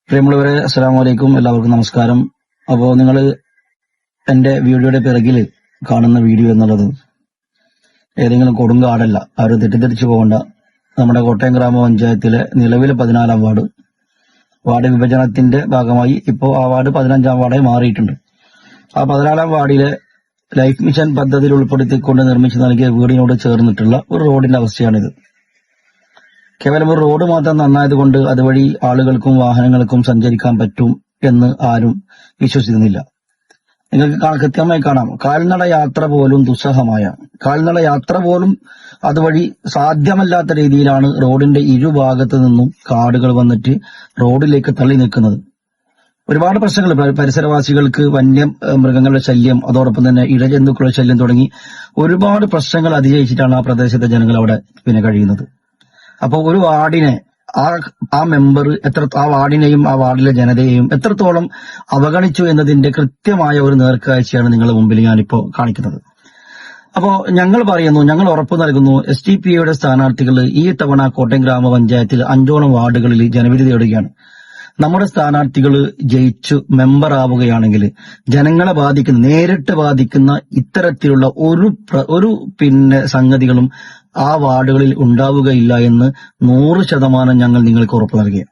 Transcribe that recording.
പ്രിയമുള്ളവരെ, അസ്സലാമു അലൈക്കും. എല്ലാവർക്കും നമസ്കാരം. അപ്പോൾ നിങ്ങൾ എൻ്റെ വീഡിയോയുടെ പിറകിൽ കാണുന്ന വീഡിയോ എന്നുള്ളത് ഏതെങ്കിലും കൊടുങ്കാടല്ല. ആരും തെറ്റിദ്ധരിച്ചു പോകേണ്ട. നമ്മുടെ കോട്ടയം ഗ്രാമപഞ്ചായത്തിലെ നിലവിലെ 14-ാം വാർഡ് വിഭജനത്തിന്റെ ഭാഗമായി ഇപ്പോൾ ആ വാർഡ് 15-ാം വാർഡായി മാറിയിട്ടുണ്ട്. ആ 14-ാം വാർഡിലെ ലൈഫ് മിഷൻ പദ്ധതിയിൽ ഉൾപ്പെടുത്തിക്കൊണ്ട് നിർമ്മിച്ചു നൽകിയ വീടിനോട് ചേർന്നിട്ടുള്ള ഒരു റോഡിന്റെ അവസ്ഥയാണിത്. കേവലം ഒരു റോഡ് മാത്രം നന്നായതുകൊണ്ട് അതുവഴി ആളുകൾക്കും വാഹനങ്ങൾക്കും സഞ്ചരിക്കാൻ പറ്റും എന്ന് ആരും വിശ്വസിക്കുന്നില്ല. നിങ്ങൾക്ക് കൃത്യമായി കാണാം, കാൽനട യാത്ര പോലും ദുസ്സഹമായ, കാൽനട യാത്ര പോലും അതുവഴി സാധ്യമല്ലാത്ത രീതിയിലാണ് റോഡിന്റെ ഇരുഭാഗത്ത് നിന്നും കാടുകൾ വന്നിട്ട് റോഡിലേക്ക് തള്ളി നിൽക്കുന്നത്. ഒരുപാട് പ്രശ്നങ്ങൾ പരിസരവാസികൾക്ക് വന്യമൃഗങ്ങളുടെ ശല്യം, അതോടൊപ്പം തന്നെ ഇഴജന്തുക്കളുടെ ശല്യം തുടങ്ങി ഒരുപാട് പ്രശ്നങ്ങൾ അതിജയിച്ചിട്ടാണ് ആ പ്രദേശത്തെ ജനങ്ങൾ അവിടെ കഴിയുന്നത്. അപ്പോൾ ഒരു വാർഡിനെ ആ മെമ്പർ ആ വാർഡിനെയും ആ വാർഡിലെ ജനതയെയും എത്രത്തോളം അവഗണിച്ചു എന്നതിന്റെ കൃത്യമായ ഒരു നേർക്കാഴ്ചയാണ് നിങ്ങളുടെ മുമ്പിൽ ഞാനിപ്പോ കാണിക്കുന്നത്. അപ്പോ ഞങ്ങൾ ഉറപ്പു നൽകുന്നു, SDPIയുടെ സ്ഥാനാർത്ഥികൾ ഈ തവണ കോട്ടയം ഗ്രാമപഞ്ചായത്തിൽ 5ഓളം വാർഡുകളിൽ ജനവിധി തേടുകയാണ്. നമ്മുടെ സ്ഥാനാർത്ഥികൾ ജയിച്ചു മെമ്പർ ആവുകയാണെങ്കിൽ ജനങ്ങളെ നേരിട്ട് ബാധിക്കുന്ന ഇത്തരത്തിലുള്ള ഒരു സംഗതികളും ആ വാർഡുകളിൽ ഉണ്ടാവുകയില്ല എന്ന് 100% ഞങ്ങൾ നിങ്ങൾക്ക് ഉറപ്പു നൽകുകയാണ്.